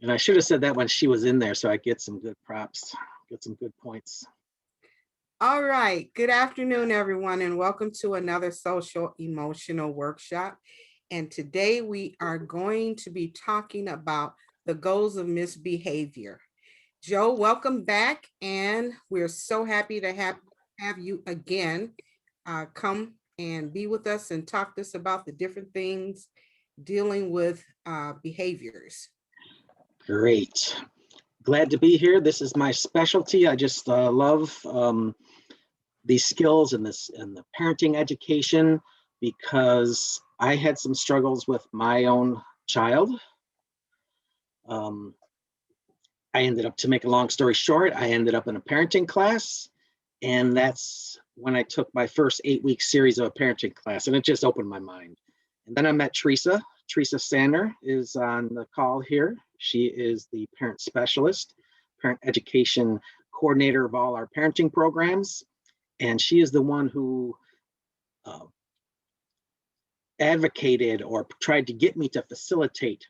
And I should have said that when she was in there, so I get some good props, get some good points. All right. Good afternoon, everyone, and welcome to another social emotional workshop. And today we are going to be talking about the goals of misbehavior. Joe, welcome back. And we're so happy to have you again come and be with us and talk to us about the different things dealing with behaviors. Great. Glad to be here. This is my specialty. I just love these skills and the parenting education, because I had some struggles with my own child. I ended up, to make a long story short, I ended up in a parenting class, and that's when I took my first 8-week series of a parenting class, and it just opened my mind. And then I met Teresa. Teresa Sander is on the call here. She is the parent specialist, parent education coordinator of all our parenting programs. And she is the one who advocated or tried to get me to facilitate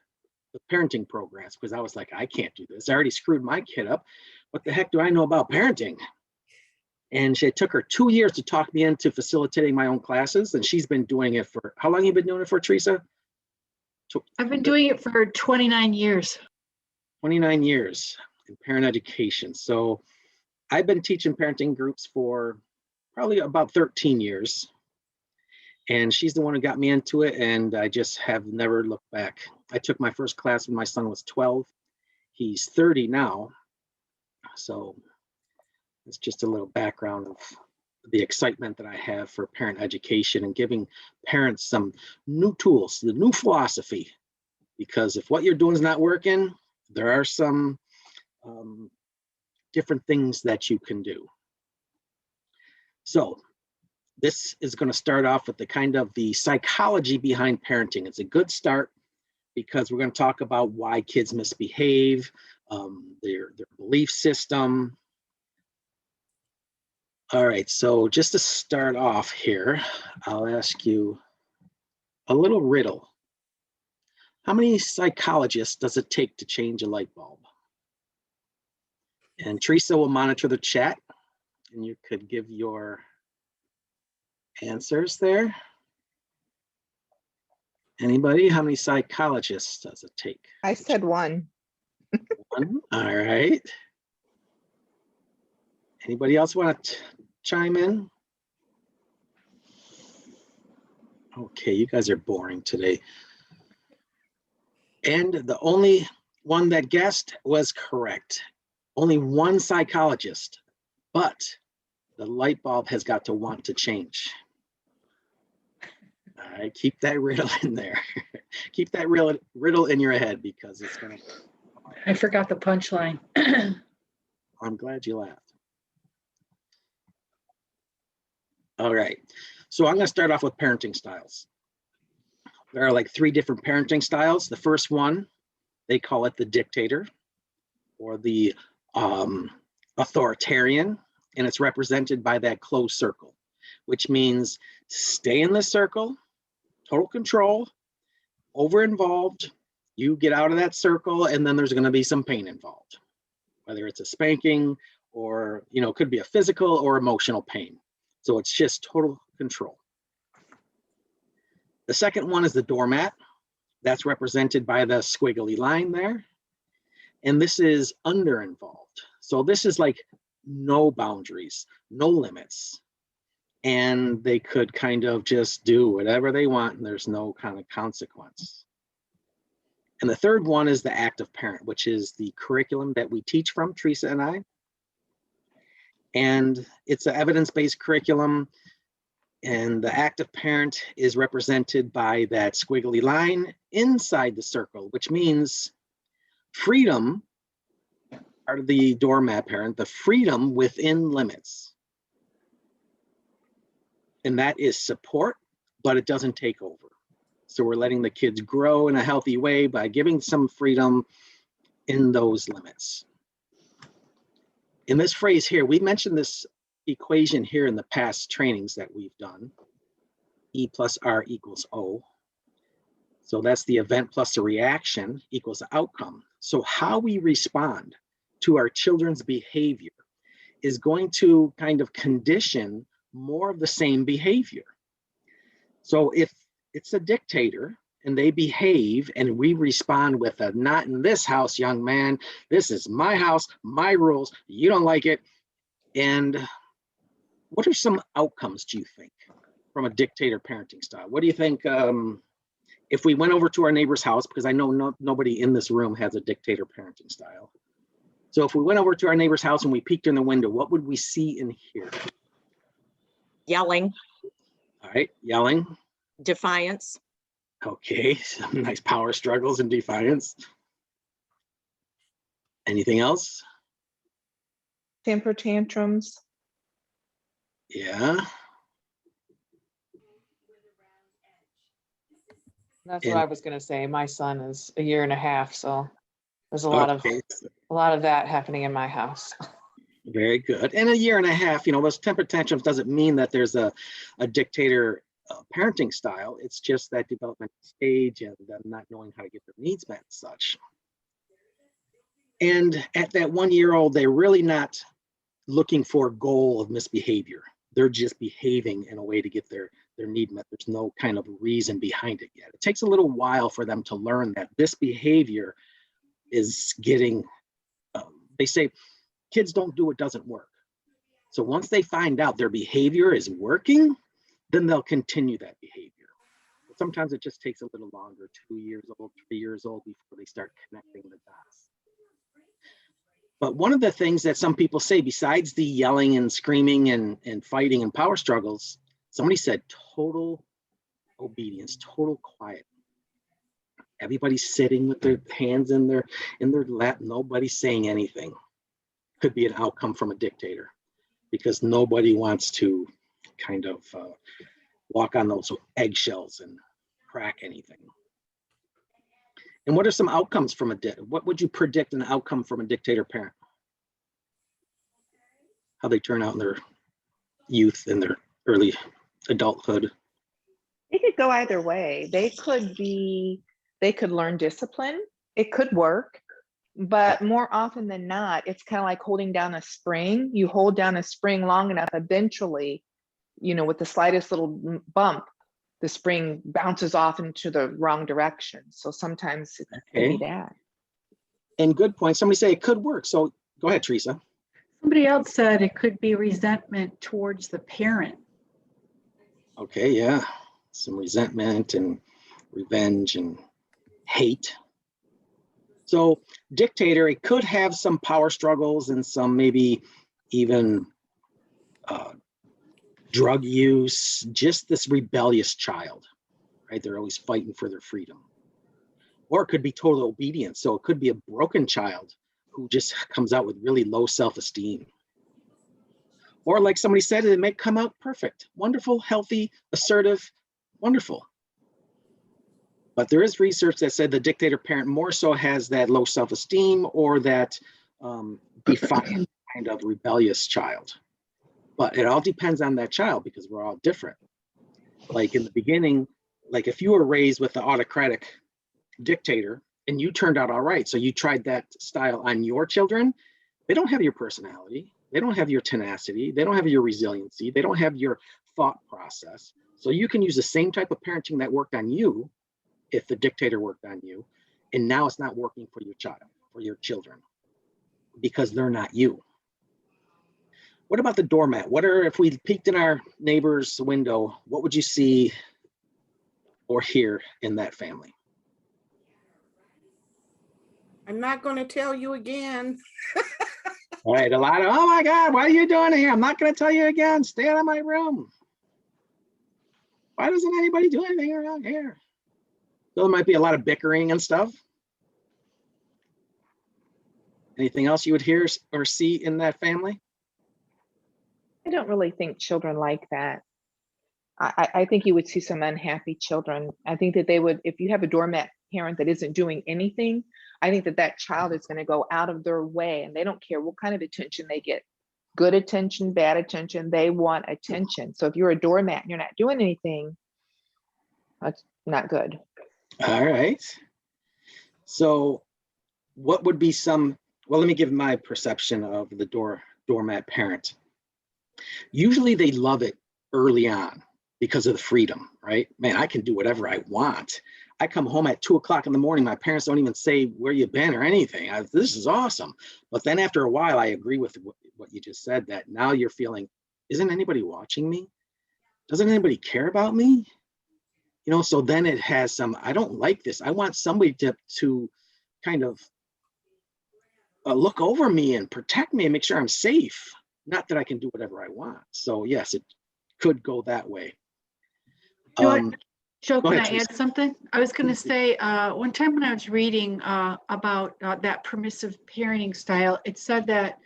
the parenting programs, because I was like, I can't do this. I already screwed my kid up. What the heck do I know about parenting? And it took her 2 years to talk me into facilitating my own classes. And she's been doing it for, how long have you been doing it for, Teresa? I've been doing it for 29 years. 29 years in parent education. So I've been teaching parenting groups for probably about 13 years. And she's the one who got me into it, and I just have never looked back. I took my first class when my son was 12. He's 30 now. So it's just a little background of the excitement that I have for parent education and giving parents some new tools, the new philosophy. Because if what you're doing is not working, there are some different things that you can do. So this is going to start off with the psychology behind parenting. It's a good start, because we're going to talk about why kids misbehave, their belief system. All right, so just to start off here, I'll ask you a little riddle. How many psychologists does it take to change a light bulb? And Teresa will monitor the chat, and you could give your answers there. Anybody? How many psychologists does it take? I said one. One. All right. Anybody else want to chime in? Okay, you guys are boring today. And the only one that guessed was correct. Only one psychologist, but the light bulb has got to want to change. All right, keep that riddle in there. Keep that riddle in your head, because it's going to... I forgot the punchline. I'm glad you laughed. All right, so I'm going to start off with parenting styles. There are like 3 different parenting styles. The first one, they call it the dictator, or the authoritarian, and it's represented by that closed circle, which means stay in the circle, total control, over-involved, you get out of that circle, and then there's going to be some pain involved, whether it's a spanking or, it could be a physical or emotional pain. So it's just total control. The second one is the doormat. That's represented by the squiggly line there. And this is under-involved. So this is like no boundaries, no limits. And they could kind of just do whatever they want, and there's no kind of consequence. And the third one is the active parent, which is the curriculum that we teach from, Teresa and I. And it's an evidence-based curriculum. And the active parent is represented by that squiggly line inside the circle, which means freedom, part of the doormat parent, the freedom within limits. And that is support, but it doesn't take over. So we're letting the kids grow in a healthy way by giving some freedom in those limits. In this phrase here, we mentioned this equation here in the past trainings that we've done. E plus R equals O. So that's the event plus the reaction equals the outcome. So how we respond to our children's behavior is going to kind of condition more of the same behavior. So if it's a dictator and they behave and we respond with a "not in this house, young man, this is my house, my rules, you don't like it." And what are some outcomes, do you think, from a dictator parenting style? What do you think if we went over to our neighbor's house, because I know nobody in this room has a dictator parenting style. So if we went over to our neighbor's house and we peeked in the window, what would we see and hear? Yelling, All right, yelling. defiance, Okay, some nice power struggles and defiance. Anything else? Temper tantrums. Yeah. That's And- what I was gonna say. My son is a year and a half, so there's a lot Okay, of that happening in my house. very good. And a year and a half, those temper tantrums doesn't mean that there's a dictator parenting style. It's just that developmental stage and them not knowing how to get their needs met and such. And at that 1-year-old, they're really not looking for a goal of misbehavior. They're just behaving in a way to get their need met. There's no kind of reason behind it yet. It takes a little while for them to learn that this behavior is getting, they say, kids don't do what doesn't work. So once they find out their behavior is working, then they'll continue that behavior. But sometimes it just takes a little longer, 2 years old, 3 years old, before they start connecting the dots. But one of the things that some people say, besides the yelling and screaming and fighting and power struggles, somebody said total obedience, total quiet. Everybody's sitting with their hands in their lap, nobody's saying anything. Could be an outcome from a dictator, because nobody wants to kind of walk on those eggshells and crack anything. And what are some outcomes from what would you predict an outcome from a dictator parent? How they turn out in their youth and their early adulthood? It could go either way. They could learn discipline. It could work, but more often than not, it's kind of like holding down a spring. You hold down a spring long enough, eventually, with the slightest little bump, the spring bounces off into the wrong direction. So sometimes it could be that. And good point. Somebody say it could work. So go ahead, Teresa. Somebody else said it could be resentment towards the parent. Okay, yeah. Some resentment and revenge and hate. So dictator, it could have some power struggles and some maybe even drug use, just this rebellious child, right? They're always fighting for their freedom. Or it could be total obedience. So it could be a broken child who just comes out with really low self-esteem. Or like somebody said, it may come out perfect, wonderful, healthy, assertive, wonderful. But there is research that said the dictator parent more so has that low self-esteem or that defiant kind of rebellious child. But it all depends on that child, because we're all different. Like in the beginning, like if you were raised with the autocratic dictator and you turned out all right, so you tried that style on your children, they don't have your personality, they don't have your tenacity, they don't have your resiliency, they don't have your thought process. So you can use the same type of parenting that worked on you if the dictator worked on you, and now it's not working for your child, for your children, because they're not you. What about the doormat? If we peeked in our neighbor's window, what would you see or hear in that family? I'm not going to tell you again. All right, a lot of, "Oh my God, what are you doing here? I'm not going to tell you again. Stay out of my room. Why doesn't anybody do anything around here?" So there might be a lot of bickering and stuff. Anything else you would hear or see in that family? I don't really think children like that. I think you would see some unhappy children. I think that they would, if you have a doormat parent that isn't doing anything, I think that child is going to go out of their way, and they don't care what kind of attention they get. Good attention, bad attention, they want attention. So if you're a doormat and you're not doing anything, that's not good. All right. So what would be some, well, let me give my perception of the doormat parent. Usually they love it early on because of the freedom, right? Man, I can do whatever I want. I come home at 2:00 in the morning. My parents don't even say where you been or anything. This is awesome. But then after a while, I agree with what you just said, that now you're feeling, isn't anybody watching me? Doesn't anybody care about me? You know, so then it has some, I don't like this. I want somebody to kind of look over me and protect me and make sure I'm safe. Not that I can do whatever I want. So yes, it could go that way. Joe, Go can ahead, I Teresa. add something? I was going to say, one time when I was reading about that permissive parenting style, it said that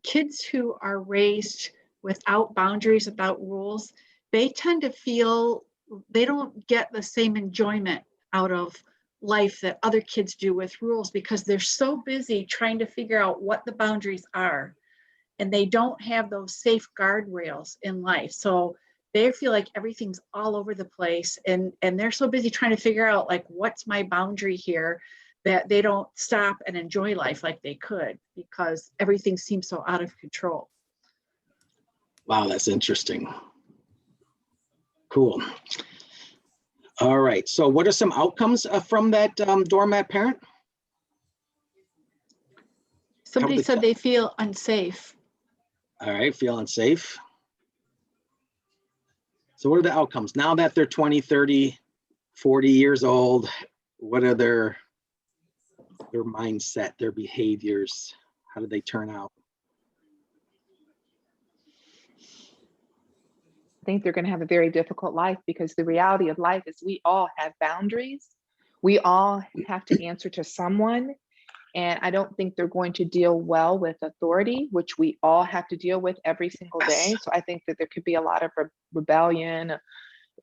kids who are raised without boundaries, without rules, they tend to feel they don't get the same enjoyment out of life that other kids do with rules, because they're so busy trying to figure out what the boundaries are, and they don't have those safe guardrails in life. So they feel like everything's all over the place, and they're so busy trying to figure out, like, what's my boundary here, that they don't stop and enjoy life like they could, because everything seems so out of control. Wow, that's interesting. Cool. All right. So what are some outcomes from that doormat parent? Somebody said they feel unsafe. All right, feel unsafe. So what are the outcomes? Now that they're 20, 30, 40 years old, what are their mindset, their behaviors? How do they turn out? I think they're going to have a very difficult life, because the reality of life is we all have boundaries. We all have to answer to someone. And I don't think they're going to deal well with authority, which we all have to deal with every single day. So I think that there could be a lot of rebellion.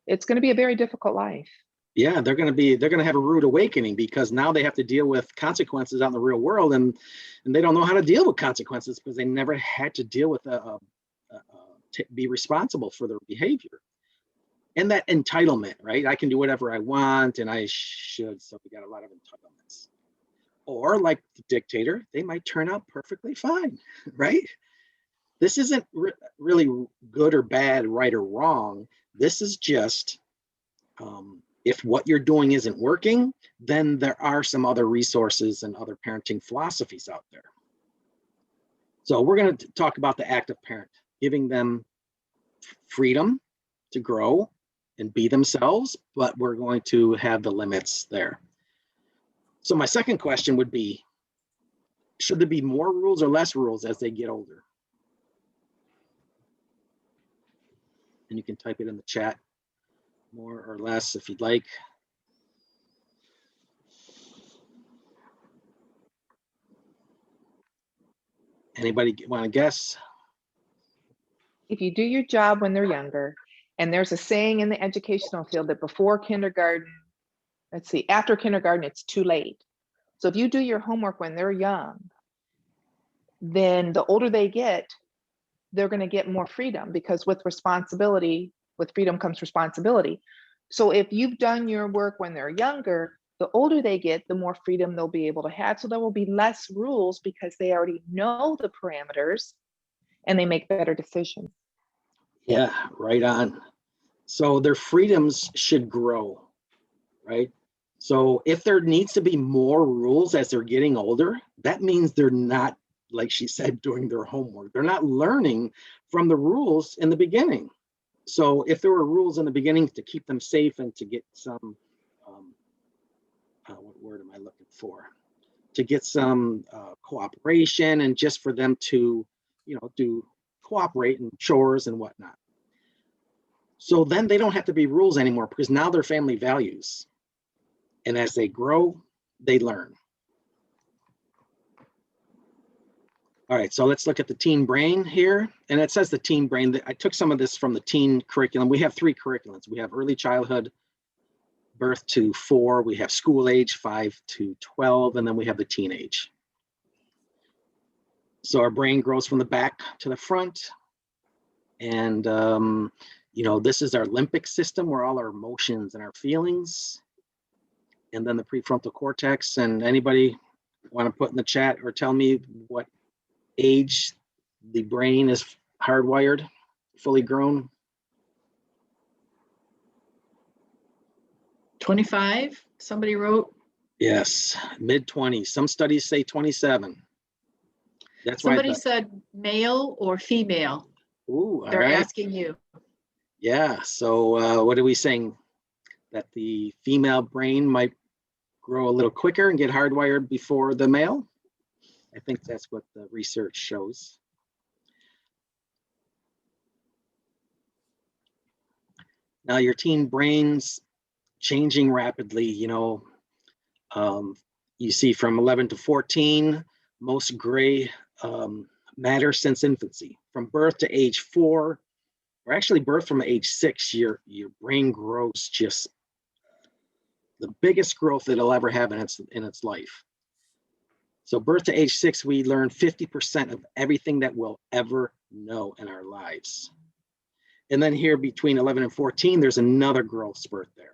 It's going to be a very difficult life. Yeah, they're going to have a rude awakening, because now they have to deal with consequences out in the real world, and they don't know how to deal with consequences because they never had to deal with be responsible for their behavior. And that entitlement, right? I can do whatever I want and I should. So we got a lot of entitlements. Or like the dictator, they might turn out perfectly fine, right? This isn't really good or bad, right or wrong. This is just, if what you're doing isn't working, then there are some other resources and other parenting philosophies out there. So we're going to talk about the active parent, giving them freedom to grow and be themselves, but we're going to have the limits there. So my second question would be, should there be more rules or less rules as they get older? And you can type it in the chat, more or less if you'd like. Anybody want to guess? If you do your job when they're younger, and there's a saying in the educational field that before kindergarten, after kindergarten, it's too late. So if you do your homework when they're young, then the older they get, they're going to get more freedom, because with freedom comes responsibility. So if you've done your work when they're younger, the older they get, the more freedom they'll be able to have. So there will be less rules because they already know the parameters and they make better decisions. Yeah, right on. So their freedoms should grow, right? So if there needs to be more rules as they're getting older, that means they're not, like she said, doing their homework. They're not learning from the rules in the beginning. So if there were rules in the beginning to keep them safe and to get some, what word am I looking for? To get some cooperation, and just for them to, do cooperate in chores and whatnot. So then they don't have to be rules anymore, because now they're family values. And as they grow, they learn. All right, so let's look at the teen brain here. And it says the teen brain. I took some of this from the teen curriculum. We have 3 curriculums. We have early childhood, birth to 4. We have school age, 5 to 12. And then we have the teenage. So our brain grows from the back to the front. And, this is our limbic system, where all our emotions and our feelings. And then the prefrontal cortex. And anybody want to put in the chat or tell me what age the brain is hardwired, fully grown? 25, somebody wrote. Yes, mid-20s. Some studies say 27. That's why I Somebody thought, said male or female. ooh, all They're right. asking you. Yeah, so what are we saying? That the female brain might grow a little quicker and get hardwired before the male? I think that's what the research shows. Now your teen brain's changing rapidly, you see from 11 to 14, most gray matter since infancy. From birth to age 4, or actually birth from age 6, your brain grows just the biggest growth it'll ever have in its life. So birth to age 6, we learn 50% of everything that we'll ever know in our lives. And then here between 11 and 14, there's another growth spurt there.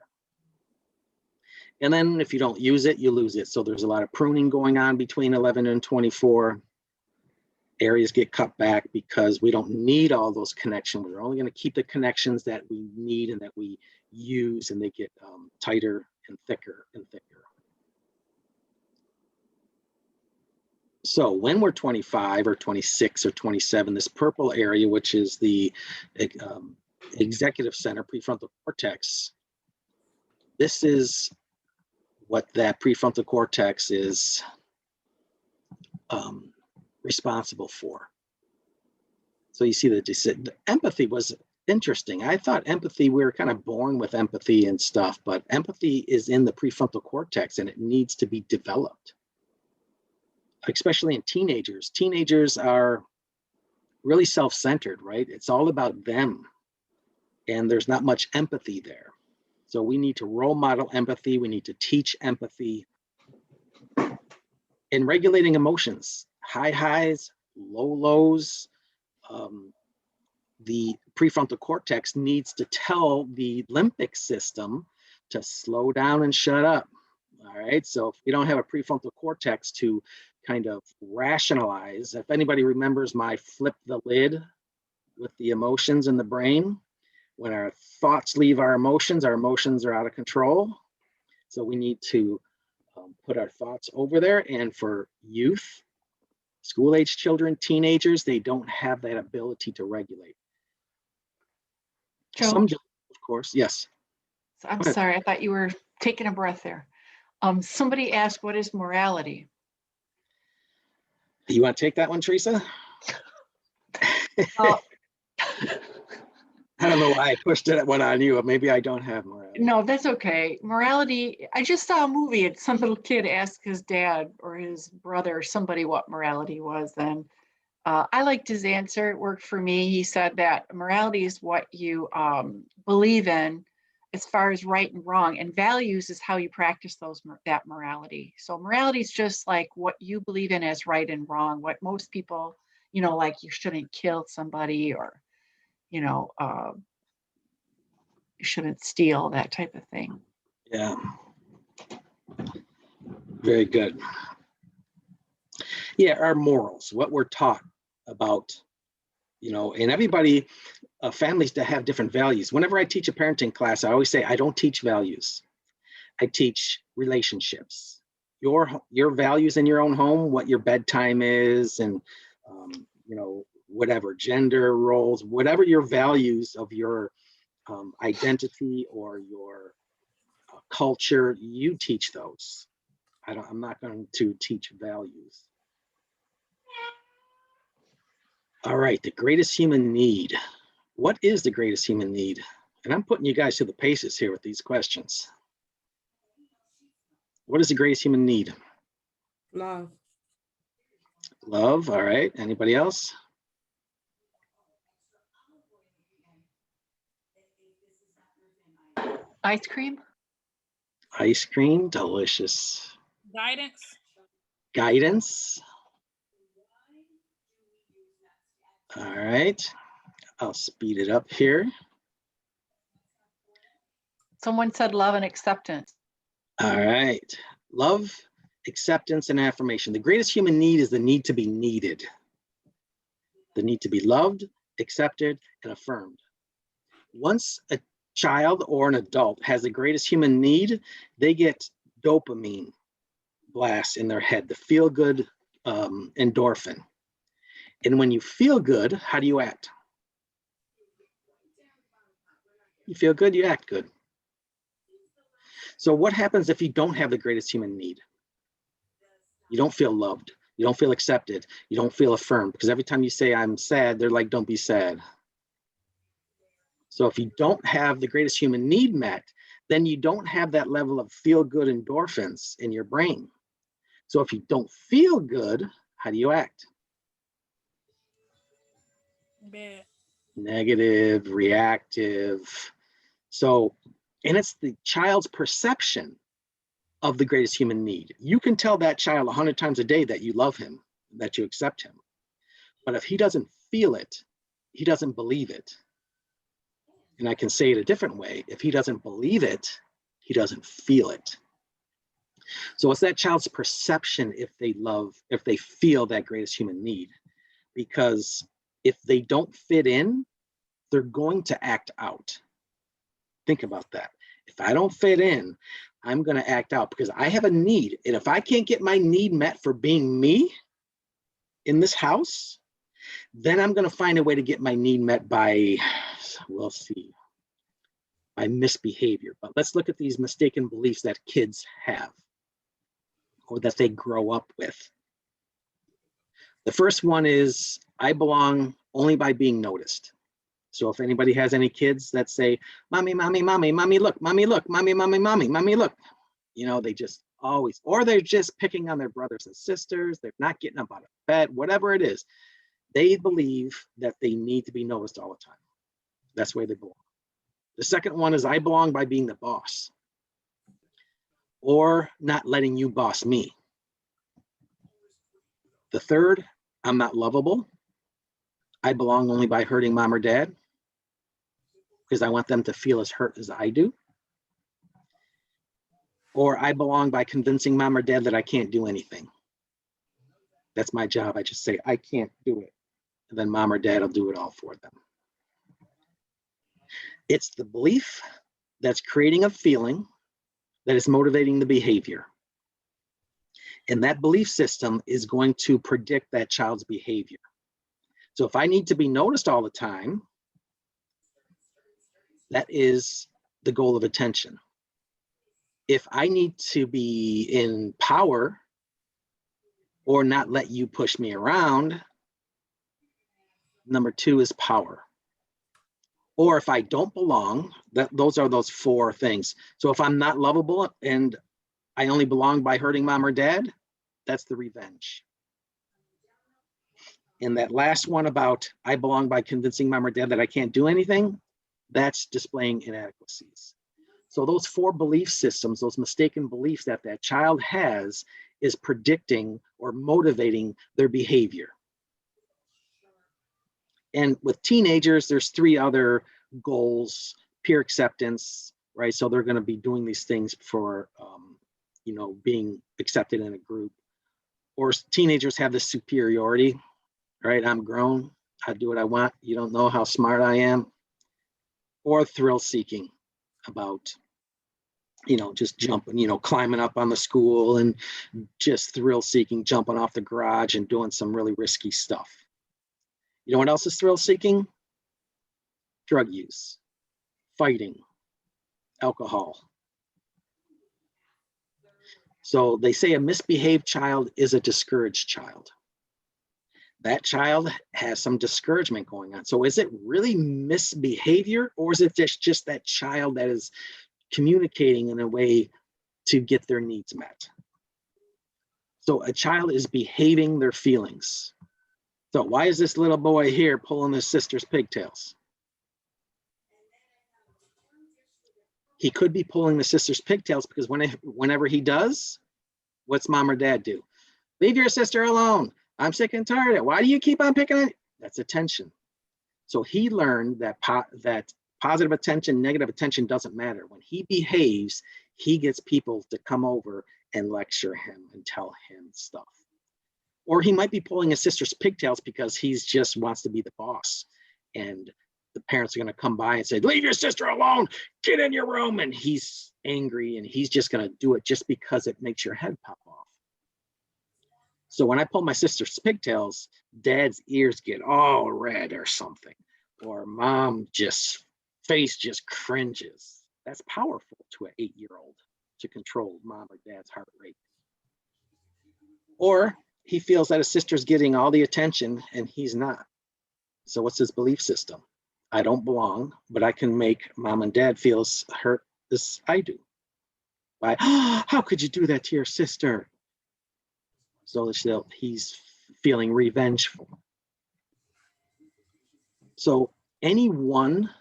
And then if you don't use it, you lose it. So there's a lot of pruning going on between 11 and 24. Areas get cut back because we don't need all those connections. We're only going to keep the connections that we need and that we use, and they get tighter and thicker and thicker. So when we're 25 or 26 or 27, this purple area, which is the executive center, prefrontal cortex, this is what that prefrontal cortex is responsible for. So you see that the empathy was interesting. I thought empathy, we were kind of born with empathy and stuff, but empathy is in the prefrontal cortex and it needs to be developed, especially in teenagers. Teenagers are really self-centered, right? It's all about them, and there's not much empathy there. So we need to role model empathy. We need to teach empathy and regulating emotions, high highs, low lows. The prefrontal cortex needs to tell the limbic system to slow down and shut up. All right, so if we don't have a prefrontal cortex to kind of rationalize, if anybody remembers my flip the lid with the emotions in the brain, when our thoughts leave our emotions are out of control. So we need to put our thoughts over there. And for youth, school-age children, teenagers, they don't have that ability to regulate. Joe, Some do, of course, yes. I'm Go ahead. sorry, I thought you were taking a breath there. Somebody asked, what is morality? You want to take that one, Teresa? Uh, I don't know why I pushed that one on you. Maybe I don't have morality. No, that's okay. Morality, I just saw a movie and some little kid asked his dad or his brother or somebody what morality was. And I liked his answer. It worked for me. He said that morality is what you believe in as far as right and wrong, and values is how you practice that morality. So morality is just like what you believe in as right and wrong, what most people, like you shouldn't kill somebody, or you shouldn't steal, that type of thing. Yeah. Very good. Yeah, our morals, what we're taught about, and everybody, families that have different values. Whenever I teach a parenting class, I always say, I don't teach values. I teach relationships. Your values in your own home, what your bedtime is, and, whatever, gender roles, whatever your values of your identity or your culture, you teach those. I'm not going to teach values. All right, the greatest human need. What is the greatest human need? And I'm putting you guys to the paces here with these questions. What is the greatest human need? Love. Love, all right. Anybody else? Ice cream? Ice cream, delicious. Guidance. Guidance. All right, I'll speed it up here. Someone said love and acceptance. All right, love acceptance, and affirmation. The greatest human need is the need to be needed, the need to be loved, accepted, and affirmed. Once a child or an adult has the greatest human need, they get dopamine blasts in their head, the feel-good endorphin. And when you feel good, how do you act? You feel good, you act good. So what happens if you don't have the greatest human need? You don't feel loved. You don't feel accepted. You don't feel affirmed, because every time you say I'm sad, they're like, don't be sad. So if you don't have the greatest human need met, then you don't have that level of feel-good endorphins in your brain. So if you don't feel good, how do you act? Bad. Negative, reactive. So, and it's the child's perception of the greatest human need. You can tell that child 100 times a day that you love him, that you accept him. But if he doesn't feel it, he doesn't believe it. And I can say it a different way. If he doesn't believe it, he doesn't feel it. So it's that child's perception if they feel that greatest human need. Because if they don't fit in, they're going to act out. Think about that. If I don't fit in, I'm going to act out because I have a need. And if I can't get my need met for being me in this house, then I'm going to find a way to get my need met by, we'll see, by misbehavior. But let's look at these mistaken beliefs that kids have or that they grow up with. The first one is, I belong only by being noticed. So if anybody has any kids that say, mommy, mommy, mommy, mommy, look, mommy, look, mommy, mommy, mommy, mommy, look, you know, they just always, or they're just picking on their brothers and sisters. They're not getting up out of bed, whatever it is. They believe that they need to be noticed all the time. That's where they belong. The second one is, I belong by being the boss or not letting you boss me. The third, I'm not lovable. I belong only by hurting mom or dad because I want them to feel as hurt as I do. Or I belong by convincing mom or dad that I can't do anything. That's my job. I just say, I can't do it. And then mom or dad will do it all for them. It's the belief that's creating a feeling that is motivating the behavior. And that belief system is going to predict that child's behavior. So if I need to be noticed all the time, that is the goal of attention. If I need to be in power or not let you push me around, number two is power. Or if I don't belong, those are those four things. So if I'm not lovable and I only belong by hurting mom or dad, that's the revenge. And that last one about I belong by convincing mom or dad that I can't do anything, that's displaying inadequacies. So those four belief systems, those mistaken beliefs that that child has, is predicting or motivating their behavior. And with teenagers, there's three other goals: peer acceptance, right? So they're going to be doing these things for, you know, being accepted in a group. Or teenagers have this superiority, right? I'm grown, I do what I want. You don't know how smart I am. Or thrill seeking about, you know, just jumping, you know, climbing up on the school and just thrill seeking, jumping off the garage and doing some really risky stuff. You know what else is thrill seeking? Drug use, fighting, alcohol. So they say a misbehaved child is a discouraged child. That child has some discouragement going on. So is it really misbehavior, or is it just that child that is communicating in a way to get their needs met? So a child is behaving their feelings. So why is this little boy here pulling his sister's pigtails? He could be pulling the sister's pigtails because whenever he does, what's mom or dad do? Leave your sister alone. I'm sick and tired of it. Why do you keep on picking on it? That's attention. So he learned that that positive attention, negative attention doesn't matter. When he behaves, he gets people to come over and lecture him and tell him stuff. Or he might be pulling his sister's pigtails because he's just wants to be the boss. And the parents are going to come by and say, leave your sister alone, get in your room. And he's angry and he's just going to do it just because it makes your head pop off. So when I pull my sister's pigtails, dad's ears get all red or something, or mom face just cringes. That's powerful to an 8-year-old to control mom or dad's heart rate. Or he feels that his sister's getting all the attention and he's not. So what's his belief system? I don't belong, but I can make mom and dad feel as hurt as I do. By, oh, how could you do that to your sister? So he's feeling revengeful. So any one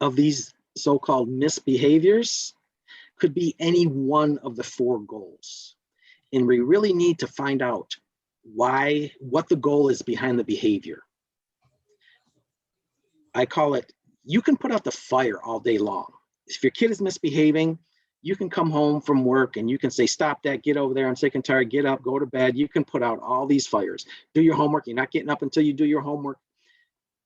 of these so-called misbehaviors could be any one of the 4 goals. And we really need to find out what the goal is behind the behavior. I call it, you can put out the fire all day long. If your kid is misbehaving, you can come home from work and you can say, stop that, get over there, I'm sick and tired, get up, go to bed. You can put out all these fires. Do your homework, you're not getting up until you do your homework.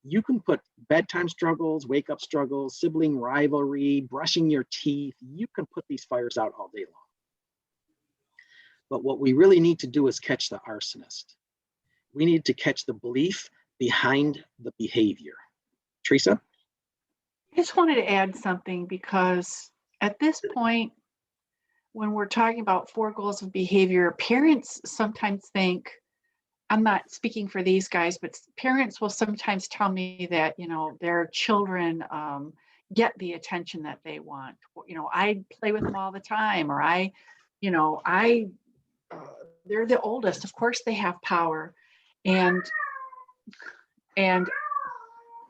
You can put bedtime struggles, wake up struggles, sibling rivalry, brushing your teeth. You can put these fires out all day long. But what we really need to do is catch the arsonist. We need to catch the belief behind the behavior. Teresa? I just wanted to add something because at this point, when we're talking about 4 goals of behavior, parents sometimes think, I'm not speaking for these guys, but parents will sometimes tell me that, their children get the attention that they want. I play with them all the time, or they're the oldest. Of course they have power. And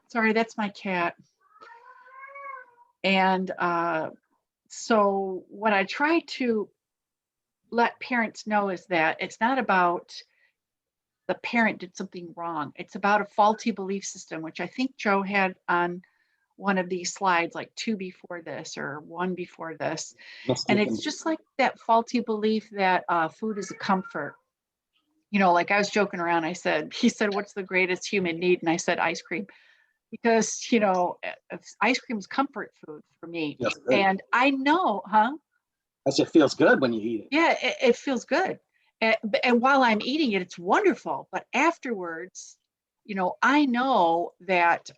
sorry, that's my cat. And so what I try to let parents know is that it's not about the parent did something wrong. It's about a faulty belief system, which I think Joe had on one of these slides, like 2 before this or 1 before this. And it's just like that faulty belief that food is a comfort. Like I was joking around, he said, what's the greatest human need? And I said, ice cream. Because, ice cream is comfort food for me. Yes, and I know, it feels good when you eat it. Yeah, it feels good. And while I'm eating it, it's wonderful. But afterwards, I know that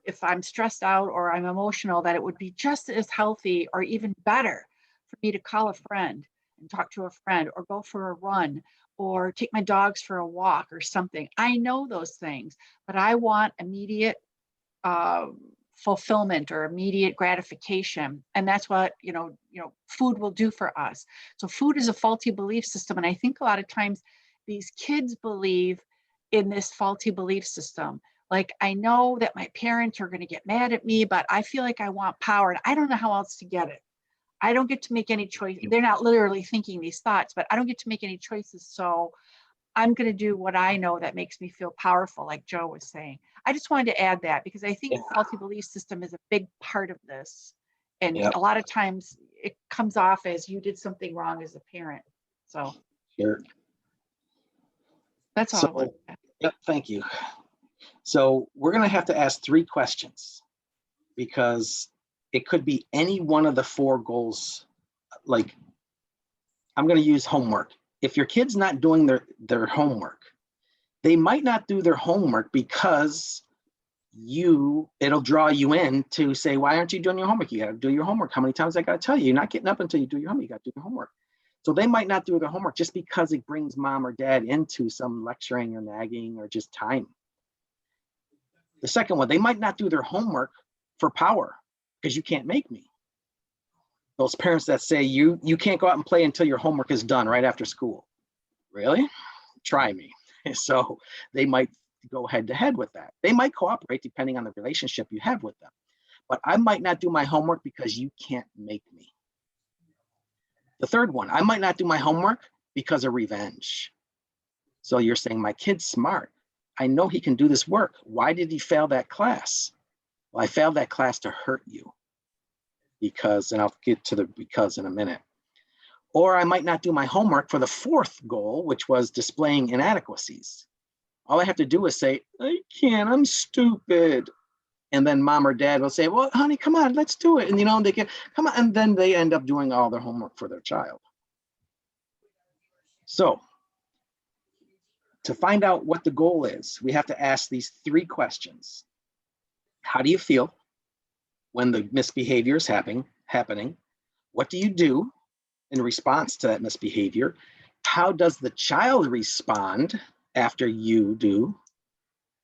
if I'm stressed out or I'm emotional, that it would be just as healthy or even better for me to call a friend and talk to a friend or go for a run or take my dogs for a walk or something. I know those things, but I want immediate fulfillment or immediate gratification. And that's what, food will do for us. So food is a faulty belief system. And I think a lot of times these kids believe in this faulty belief system. Like, I know that my parents are going to get mad at me, but I feel like I want power and I don't know how else to get it. I don't get to make any choice. They're not literally thinking these thoughts, but I don't get to make any choices. So I'm going to do what I know that makes me feel powerful, like Joe was saying. I just wanted to add that because I think the faulty belief system is a big part of this. And a lot of times it comes off as you did something wrong as a parent. So Sure. That's all I wanted to add. Yep, thank you. So we're going to have to ask 3 questions because it could be any one of the 4 goals. Like, I'm going to use homework. If your kid's not doing their homework, they might not do their homework because it'll draw you in to say, why aren't you doing your homework? You got to do your homework. How many times I got to tell you? You're not getting up until you do your homework. You got to do your homework. So they might not do their homework just because it brings mom or dad into some lecturing or nagging or just time. The second one, they might not do their homework for power because you can't make me. Those parents that say you can't go out and play until your homework is done right after school. Really? Try me. So they might go head to head with that. They might cooperate depending on the relationship you have with them. But I might not do my homework because you can't make me. The third one, I might not do my homework because of revenge. So you're saying my kid's smart. I know he can do this work. Why did he fail that class? Well, I failed that class to hurt you. Because, and I'll get to the because in a minute. Or I might not do my homework for the fourth goal, which was displaying inadequacies. All I have to do is say, I can't, I'm stupid. And then mom or dad will say, well, honey, come on, let's do it. And they get, come on. And then they end up doing all their homework for their child. So to find out what the goal is, we have to ask these 3 questions. How do you feel when the misbehavior is happening? What do you do in response to that misbehavior? How does the child respond after you do?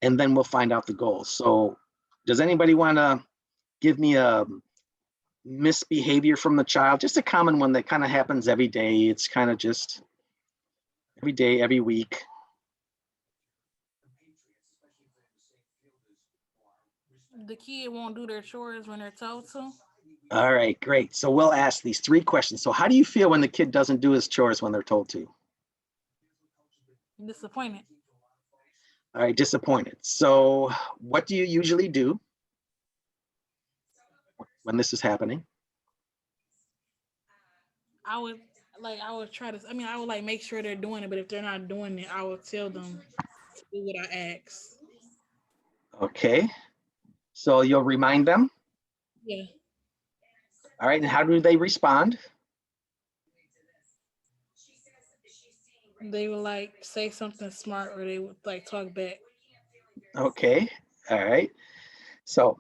And then we'll find out the goals. So does anybody want to give me a misbehavior from the child? Just a common one that kind of happens every day. It's kind of just every day, every week. The kid won't do their chores when they're told to. All right, great. So we'll ask these 3 questions. So how do you feel when the kid doesn't do his chores when they're told to? Disappointed. All right, disappointed. So what do you usually do when this is happening? I would try to, I would like make sure they're doing it, but if they're not doing it, I will tell them to do what I ask. Okay, so you'll remind them. Yeah. All right, and how do they respond? They would like say something smart or they would like talk back. Okay, all right. So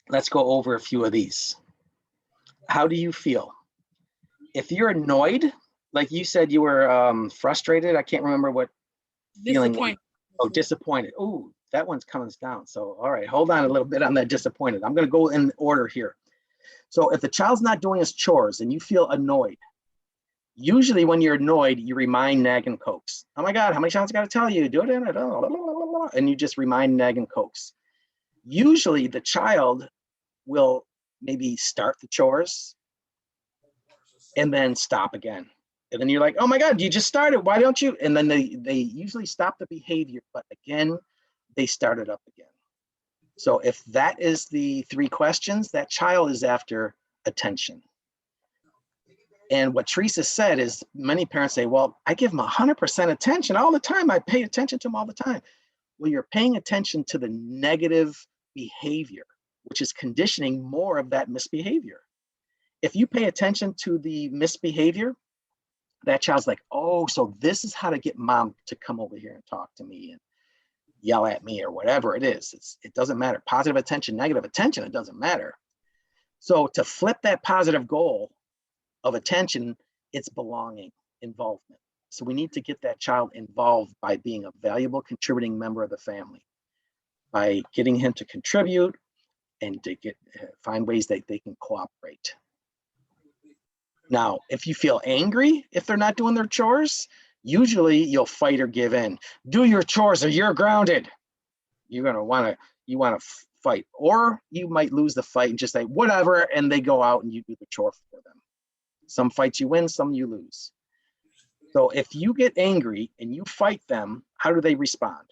let's go over a few of these. How do you feel? If you're annoyed, like you said you were frustrated, I can't remember what feeling. Disappointed. Oh, disappointed. Oh, that one's coming down. So, all right, hold on a little bit on that disappointed. I'm going to go in order here. So if the child's not doing his chores and you feel annoyed, usually when you're annoyed, you remind, nag, and coax. Oh my God, how many times I got to tell you? Do it. And you just remind, nag, and coax. Usually the child will maybe start the chores and then stop again. And then you're like, oh my God, you just started. Why don't you? And then they usually stop the behavior, but again, they start it up again. So if that is the 3 questions, that child is after attention. And what Teresa said is many parents say, well, I give them 100% attention all the time. I pay attention to them all the time. Well, you're paying attention to the negative behavior, which is conditioning more of that misbehavior. If you pay attention to the misbehavior, that child's like, oh, so this is how to get mom to come over here and talk to me and yell at me or whatever it is. It doesn't matter. Positive attention, negative attention, it doesn't matter. So to flip that positive goal of attention, it's belonging, involvement. So we need to get that child involved by being a valuable contributing member of the family, by getting him to contribute and to find ways that they can cooperate. Now, if you feel angry, if they're not doing their chores, usually you'll fight or give in. Do your chores or you're grounded. You want to fight, or you might lose the fight and just say whatever, and they go out and you do the chore for them. Some fights you win, some you lose. So if you get angry and you fight them, how do they respond?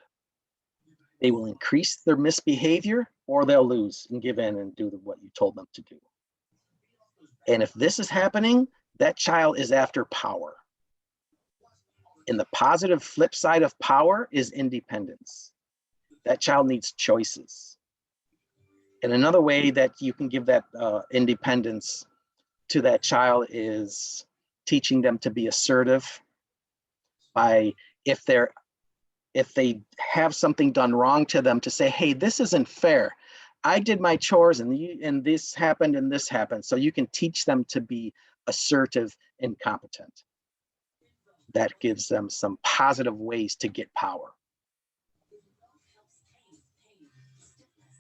They will increase their misbehavior, or they'll lose and give in and do what you told them to do. And if this is happening, that child is after power. And the positive flip side of power is independence. That child needs choices. And another way that you can give that independence to that child is teaching them to be assertive by, if they have something done wrong to them, to say, hey, this isn't fair. I did my chores and this happened and this happened. So you can teach them to be assertive and competent. That gives them some positive ways to get power.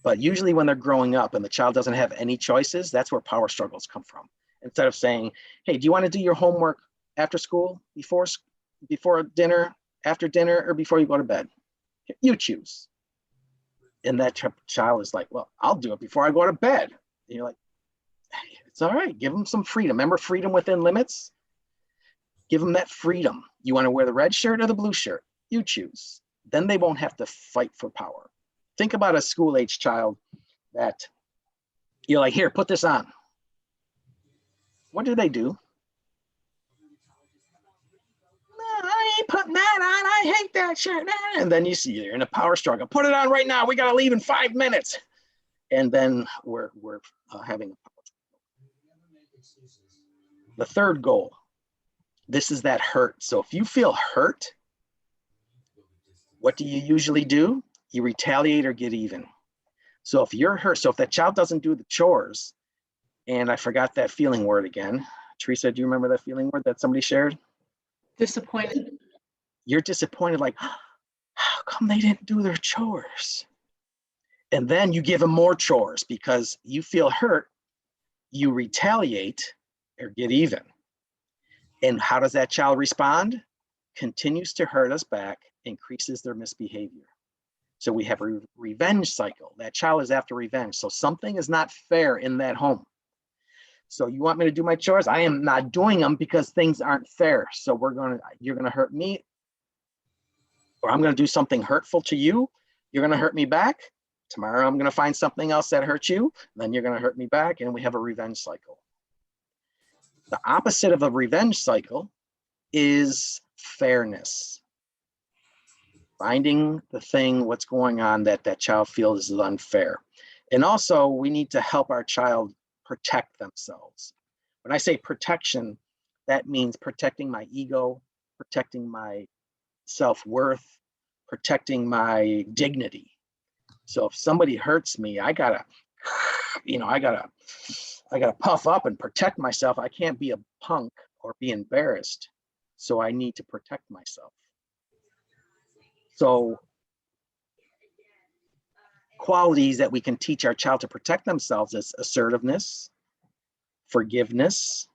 But usually when they're growing up and the child doesn't have any choices, that's where power struggles come from. Instead of saying, hey, do you want to do your homework after school, before dinner, after dinner, or before you go to bed? You choose. And that child is like, well, I'll do it before I go to bed. And you're like, hey, it's all right. Give them some freedom. Remember, freedom within limits? Give them that freedom. You want to wear the red shirt or the blue shirt? You choose. Then they won't have to fight for power. Think about a school-age child that you're like, here, put this on. What do? putting that on? I hate that shirt. And then you see you're in a power struggle. Put it on right now. We got to leave in 5 minutes. And then we're having a power struggle. The third goal, this is that hurt. So if you feel hurt, what do you usually do? You retaliate or get even. So if you're hurt, so if that child doesn't do the chores, and I forgot that feeling word again. Teresa, do you remember that feeling word that somebody shared? Disappointed. You're disappointed, like, how come they didn't do their chores? And then you give them more chores because you feel hurt, you retaliate or get even. And how does that child respond? Continues to hurt us back, increases their misbehavior. So we have a revenge cycle. That child is after revenge. So something is not fair in that home. So you want me to do my chores? I am not doing them because things aren't fair. So you're gonna hurt me, or I'm gonna do something hurtful to you. You're gonna hurt me back. Tomorrow I'm gonna find something else that hurts you. Then you're gonna hurt me back, and we have a revenge cycle. The opposite of a revenge cycle is fairness. Finding the thing, what's going on that child feels is unfair. And also we need to help our child protect themselves. When I say protection, that means protecting my ego, protecting my self-worth, protecting my dignity. So if somebody hurts me, I gotta puff up and protect myself. I can't be a punk or be embarrassed. So I need to protect myself. So qualities that we can teach our child to protect themselves is assertiveness, forgiveness,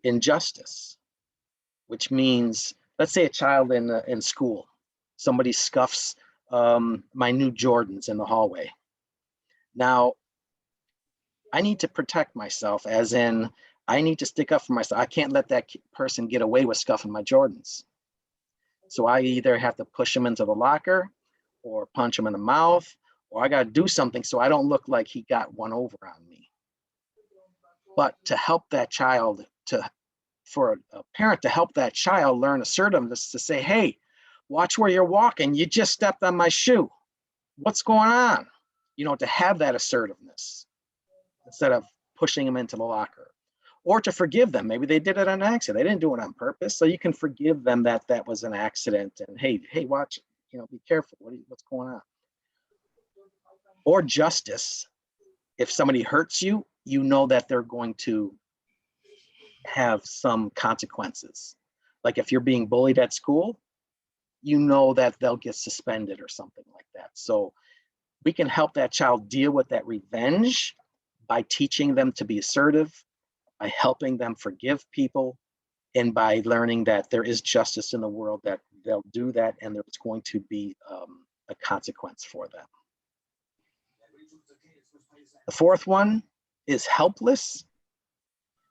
and justice, which means, let's say a child in school, somebody scuffs my new Jordans in the hallway. Now, I need to protect myself, as in I need to stick up for myself. I can't let that person get away with scuffing my Jordans. So I either have to push him into the locker or punch him in the mouth, or I got to do something so I don't look like he got one over on me. But to help that child, for a parent to help that child learn assertiveness, to say, hey, watch where you're walking. You just stepped on my shoe. What's going on? To have that assertiveness instead of pushing them into the locker. Or to forgive them. Maybe they did it on accident. They didn't do it on purpose. So you can forgive them that was an accident. And hey, watch, be careful. What's going on? Or justice. If somebody hurts you, you know that they're going to have some consequences. Like if you're being bullied at school, you know that they'll get suspended or something like that. So we can help that child deal with that revenge by teaching them to be assertive, by helping them forgive people, and by learning that there is justice in the world, that they'll do that and there's going to be a consequence for them. The fourth one is helpless.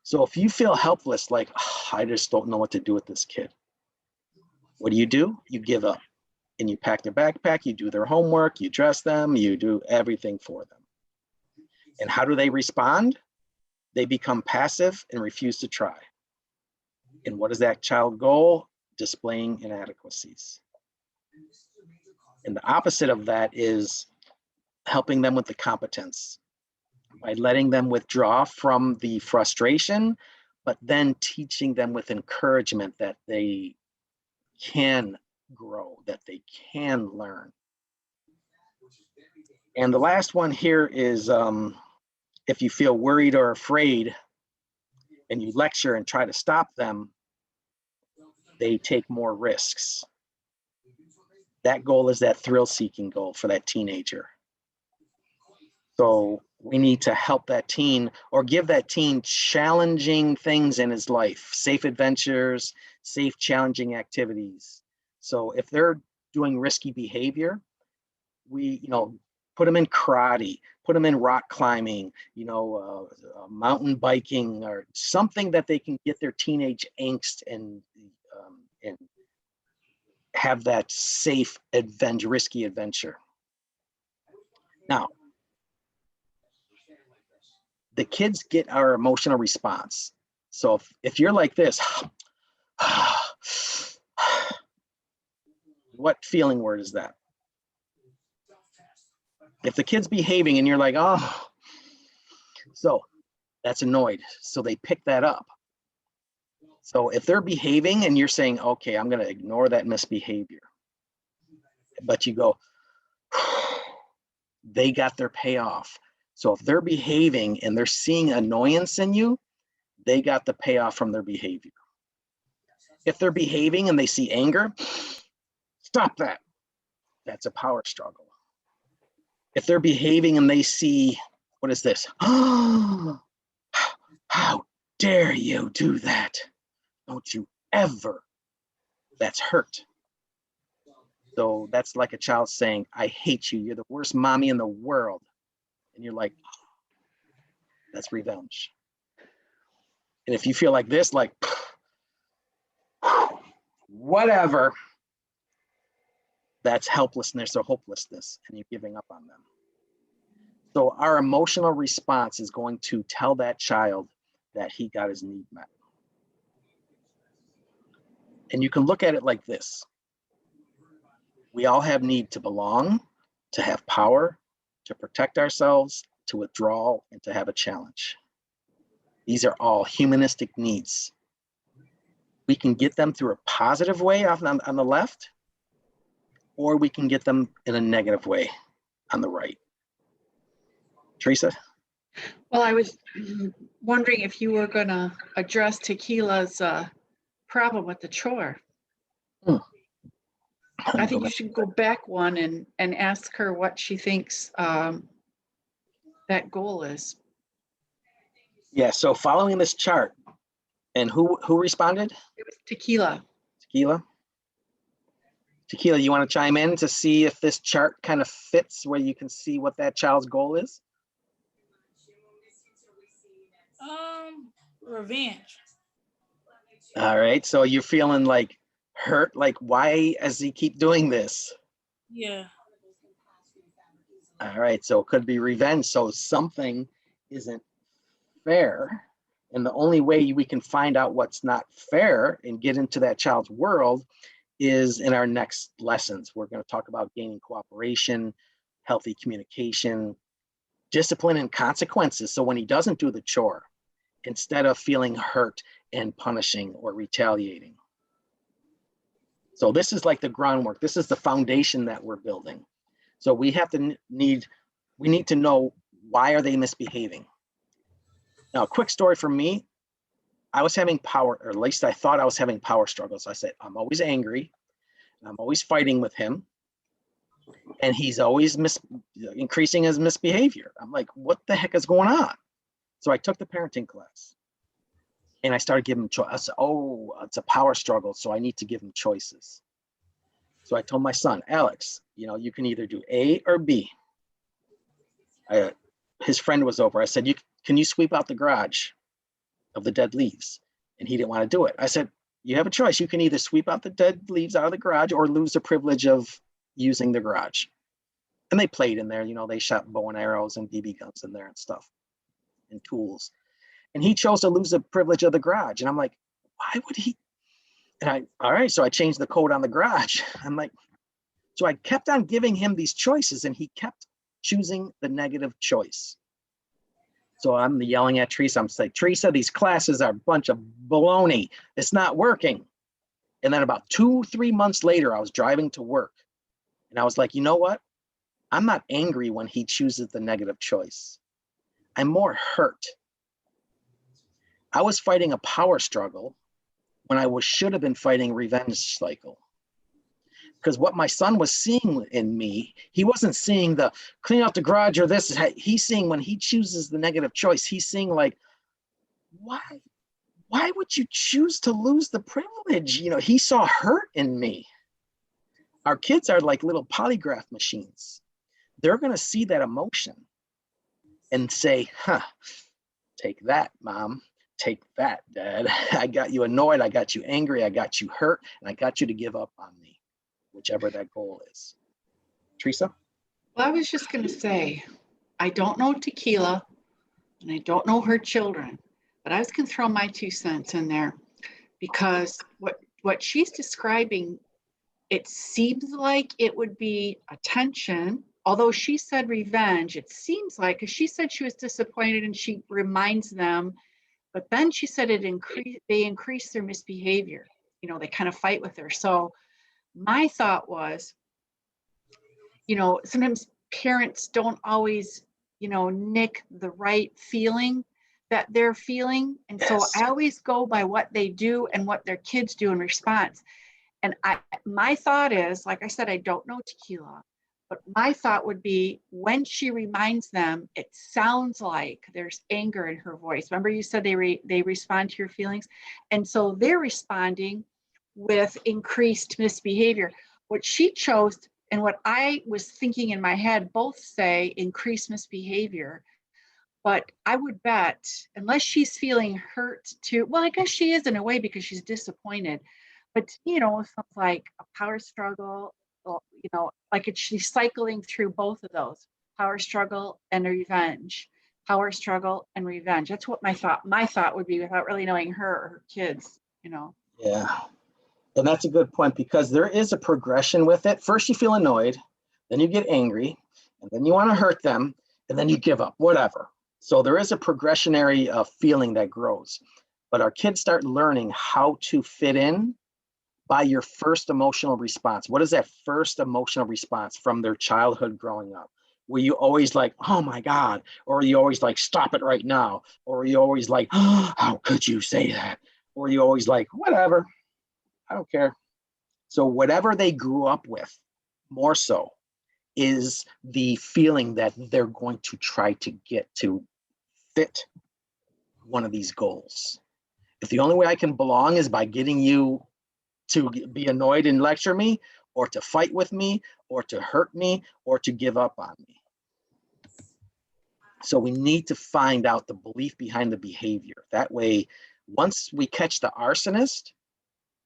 So if you feel helpless, like, I just don't know what to do with this kid, what do? You give up and you pack their backpack, you do their homework, you dress them, you do everything for them. And how do they respond? They become passive and refuse to try. And what is that child goal? Displaying inadequacies. And the opposite of that is helping them with the competence, by letting them withdraw from the frustration, but then teaching them with encouragement that they can grow, that they can learn. And the last one here is, if you feel worried or afraid and you lecture and try to stop them, they take more risks. That goal is that thrill-seeking goal for that teenager. So we need to help that teen, or give that teen challenging things in his life, safe adventures, safe challenging activities. So if they're doing risky behavior, we, put them in karate, put them in rock climbing, mountain biking, or something that they can get their teenage angst and have that safe risky adventure. Now, the kids get our emotional response. So if you're like this, What feeling word is that? If the kid's behaving and you're like, oh, so that's annoyed. So they pick that up. So if they're behaving and you're saying, okay, I'm going to ignore that misbehavior, but you go, they got their payoff. So if they're behaving and they're seeing annoyance in you, they got the payoff from their behavior. If they're behaving and they see anger, stop that. That's a power struggle. If they're behaving and they see, what is this? Oh, how dare you do that? Don't you ever. That's hurt. So that's like a child saying, I hate you. You're the worst mommy in the world. And you're like, that's revenge. And if you feel like this, like, whatever, that's helplessness or hopelessness, and you're giving up on them. So our emotional response is going to tell that child that he got his need met. And you can look at it like this. We all have need to belong, to have power, to protect ourselves, to withdraw, and to have a challenge. These are all humanistic needs. We can get them through a positive way on the left, or we can get them in a negative way on the right. Teresa? Well, I was wondering if you were going to address Tequila's problem with the chore. I think you should go back one and ask her what she thinks that goal is. Yeah, so following this chart, and who responded? It was Tequila. Tequila? Tequila, you want to chime in to see if this chart kind of fits where you can see what that child's goal is? Revenge. All right, so you're feeling like hurt, like why does he keep doing this? Yeah. All right, so it could be revenge. So something isn't fair. And the only way we can find out what's not fair and get into that child's world is in our next lessons. We're going to talk about gaining cooperation, healthy communication, discipline, and consequences. So when he doesn't do the chore, instead of feeling hurt and punishing or retaliating. So this is like the groundwork. This is the foundation that we're building. So we have to we need to know, why are they misbehaving? Now, a quick story from me. I was having power, or at least I thought I was having power struggles. I said, I'm always angry. I'm always fighting with him. And he's always increasing his misbehavior. I'm like, what the heck is going on? So I took the parenting class. And I started giving him choices. I said, oh, it's a power struggle, so I need to give him choices. So I told my son, Alex, you can either do A or B. His friend was over. I said, can you sweep out the garage of the dead leaves? And he didn't want to do it. I said, you have a choice. You can either sweep out the dead leaves out of the garage or lose the privilege of using the garage. And they played in there. They shot bow and arrows and BB guns in there and stuff and tools. And he chose to lose the privilege of the garage. And I'm like, why would he? And all right, so I changed the code on the garage. I'm like, so I kept on giving him these choices and he kept choosing the negative choice. So I'm yelling at Teresa. I'm saying, Teresa, these classes are a bunch of baloney. It's not working. And then about 2-3 months later, I was driving to work. And I was like, you know what? I'm not angry when he chooses the negative choice. I'm more hurt. I was fighting a power struggle when I should have been fighting a revenge cycle. Because what my son was seeing in me, he wasn't seeing the clean out the garage or this. He's seeing, when he chooses the negative choice, he's seeing like, why would you choose to lose the privilege? He saw hurt in me. Our kids are like little polygraph machines. They're going to see that emotion and say, take that, Mom. Take that, Dad. I got you annoyed. I got you angry. I got you hurt. And I got you to give up on me, whichever that goal is. Teresa? Well, I was just going to say, I don't know Tequila and I don't know her children, but I was going to throw my 2 cents in there, because what she's describing it seems like it would be attention. Although she said revenge, it seems like, because she said she was disappointed and she reminds them, but then she said they increase their misbehavior. You know, they kind of fight with her. So my thought was, you know, sometimes parents don't always, you know, nick the right feeling that they're feeling. And so Yes. I always go by what they do and what their kids do in response. And my thought is, like I said, I don't know tequila, but my thought would be when she reminds them, it sounds like there's anger in her voice. Remember you said they respond to your feelings. And so they're responding with increased misbehavior. What she chose and what I was thinking in my head both say increased misbehavior. But I would bet, unless she's feeling hurt too, well, I guess she is in a way because she's disappointed. But you know, it sounds like a power struggle, you know, like she's cycling through both of those, power struggle and revenge, power struggle and revenge. That's what my thought would be without really knowing her or her kids, you know. Yeah. And that's a good point, because there is a progression with it. First, you feel annoyed, then you get angry, and then you want to hurt them, and then you give up, whatever. So there is a progressionary feeling that grows. But our kids start learning how to fit in by your first emotional response. What is that first emotional response from their childhood growing up? Were you always like, oh my God? Or are you always like, stop it right now? Or are you always like, oh, how could you say that? Or are you always like, whatever, I don't care. So whatever they grew up with, more so, is the feeling that they're going to try to get to fit one of these goals. If the only way I can belong is by getting you to be annoyed and lecture me, or to fight with me, or to hurt me, or to give up on me. So we need to find out the belief behind the behavior. That way, once we catch the arsonist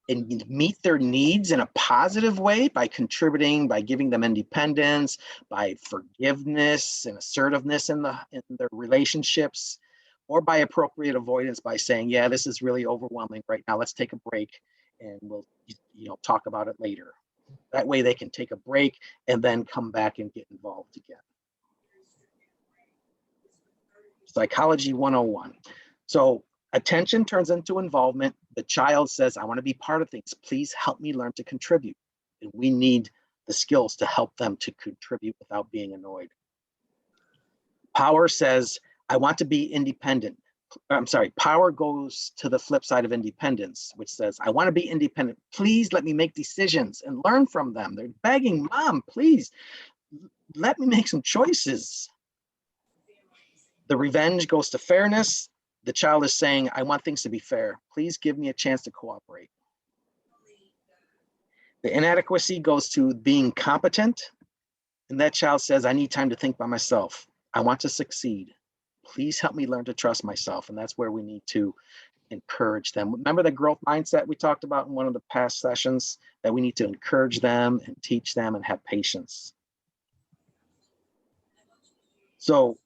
and meet their needs in a positive way by contributing, by giving them independence, by forgiveness and assertiveness in their relationships, or by appropriate avoidance by saying, yeah, this is really overwhelming right now, let's take a break and we'll talk about it later. That way they can take a break and then come back and get involved again. Psychology 101. So attention turns into involvement. The child says, I want to be part of things. Please help me learn to contribute. And we need the skills to help them to contribute without being annoyed. Power says, I want to be independent. I'm sorry, power goes to the flip side of independence, which says, I want to be independent. Please let me make decisions and learn from them. They're begging, Mom, please let me make some choices. The revenge goes to fairness. The child is saying, I want things to be fair. Please give me a chance to cooperate. The inadequacy goes to being competent. And that child says, I need time to think by myself. I want to succeed. Please help me learn to trust myself. And that's where we need to encourage them. Remember the growth mindset we talked about in one of the past sessions, that we need to encourage them and teach them and have patience. So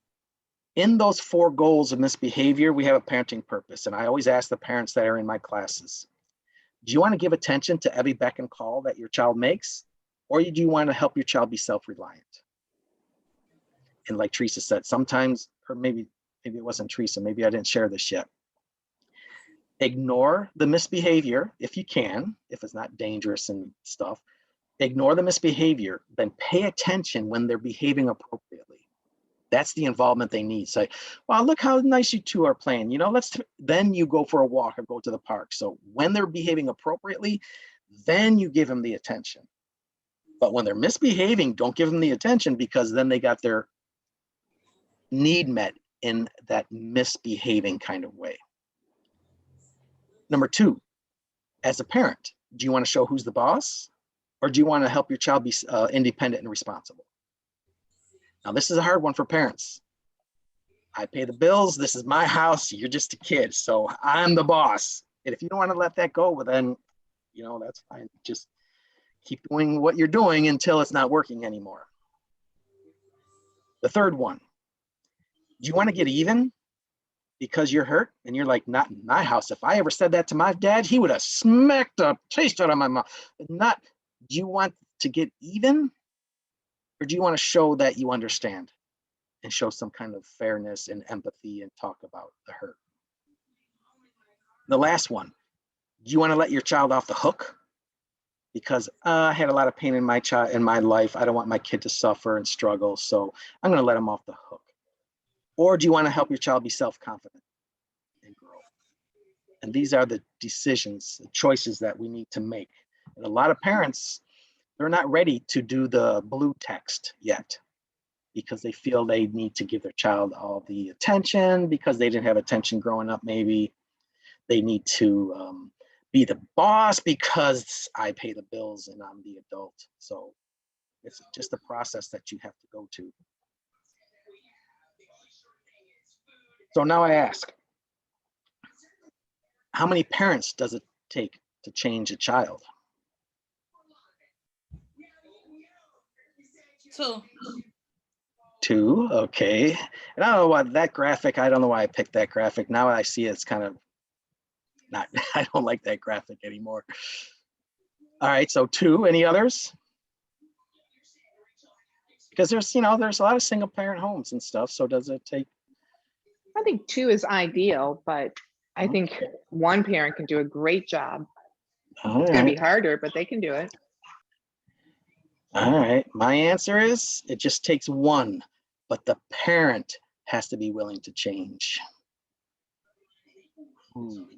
in those 4 goals of misbehavior, we have a parenting purpose. And I always ask the parents that are in my classes, do you want to give attention to every beck and call that your child makes? Or do you want to help your child be self-reliant? And like Teresa said, sometimes, or maybe it wasn't Teresa, maybe I didn't share this yet. Ignore the misbehavior if you can, if it's not dangerous and stuff. Ignore the misbehavior, then pay attention when they're behaving appropriately. That's the involvement they need. Say, wow, look how nice you two are playing. Then you go for a walk or go to the park. So when they're behaving appropriately, then you give them the attention. But when they're misbehaving, don't give them the attention, because then they got their need met in that misbehaving kind of way. Number 2, as a parent, do you want to show who's the boss, or do you want to help your child be independent and responsible? Now, this is a hard one for parents. I pay the bills. This is my house. You're just a kid. So I'm the boss. And if you don't want to let that go, well, then, that's fine. Just keep doing what you're doing until it's not working anymore. The third one, do you want to get even because you're hurt? And you're like, not in my house. If I ever said that to my dad, he would have smacked the taste out of my mouth. Do you want to get even? Or do you want to show that you understand and show some kind of fairness and empathy and talk about the hurt? The last one, do you want to let your child off the hook? Because I had a lot of pain in my life. I don't want my kid to suffer and struggle, so I'm going to let him off the hook. Or do you want to help your child be self-confident and grow? And these are the decisions, the choices that we need to make. And a lot of parents, they're not ready to do the blue text yet because they feel they need to give their child all the attention because they didn't have attention growing up. Maybe they need to be the boss because I pay the bills and I'm the adult. So it's just a process that you have to go to. So now I ask, how many parents does it take to change a child? Two, okay. And I don't know why that graphic, I don't know why I picked that graphic. Now I see it's kind of not, I don't like that graphic anymore. All right, so two, any others? Because there's a lot of single parent homes and stuff. So does it take? I think 2 is ideal, but I think one parent can do a great job. All It's going to be right. harder, but they can do it. All right, my answer is it just takes one, but the parent has to be willing to change. Ooh,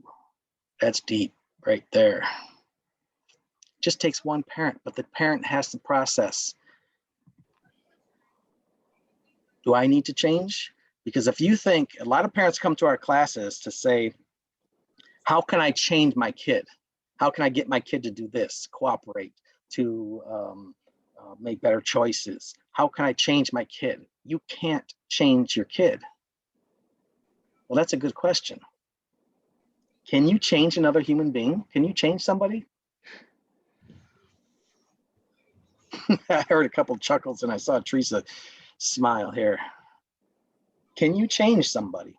that's deep right there. Just takes one parent, but the parent has to process. Do I need to change? Because if you think, a lot of parents come to our classes to say, how can I change my kid? How can I get my kid to do this, cooperate, to make better choices? How can I change my kid? You can't change your kid. Well, that's a good question. Can you change another human being? Can you change somebody? I heard a couple chuckles and I saw Teresa smile here. Can you change somebody?